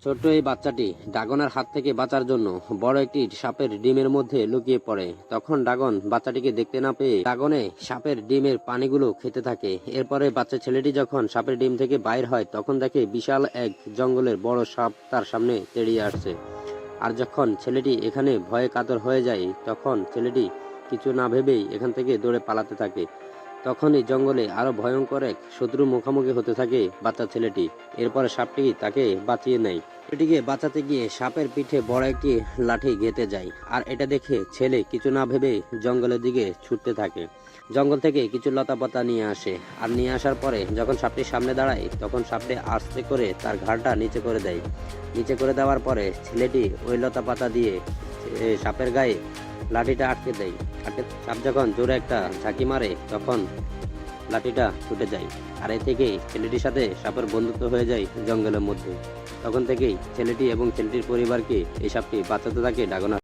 ছোট্ট এই বাচ্চাটি ড্রাগনের হাত থেকে বাঁচার জন্য বড় একটি সাপের ডিমের মধ্যে লুকিয়ে পড়ে। তখন ড্রাগন বাচ্চাটিকে দেখতে না পেয়ে ড্রাগনে সাপের ডিমের পানিগুলো খেতে থাকে। এরপরে বাচ্চা ছেলেটি যখন সাপের ডিম থেকে বাইর হয় তখন দেখে বিশাল এক জঙ্গলের বড় সাপ তার সামনে তেড়িয়ে আসছে। আর যখন ছেলেটি এখানে ভয়ে কাতর হয়ে যায় তখন ছেলেটি কিছু না ভেবেই এখান থেকে দৌড়ে পালাতে থাকে। তখনই জঙ্গলে আরো ভয়ঙ্কর এক শত্রু মুখোমুখি হতে থাকে বাচ্চা ছেলেটি। এরপরে সাপটি তাকে বাঁচিয়ে নেয়। এটিকে বাঁচাতে গিয়ে সাপের পিঠে বড় একটি লাঠি গেঁথে যায়। আর এটা দেখে ছেলে কিছু না ভেবে জঙ্গলের দিকে ছুটতে থাকে। জঙ্গল থেকে কিছু লতাপাতা নিয়ে আসে। আর নিয়ে আসার পরে যখন সাপটির সামনে দাঁড়ায় তখন সাপটি আস্তে করে তার ঘাড়টা নিচে করে দেয়। নিচে করে দেওয়ার পরে ছেলেটি ওই লতাপাতা দিয়ে সাপের গায়ে লাঠিটা আটকে দেয়। সাপ যখন জোরে একটা ঝাঁকি মারে তখন লাঠিটা ছুটে যায়। আর এ থেকেই ছেলেটির সাথে সাপের বন্ধুত্ব হয়ে যায় জঙ্গলের মধ্যে। তখন থেকেই ছেলেটি এবং ছেলেটির পরিবারকে এই সাপটি বাঁচাতে থাকে ড্রাগন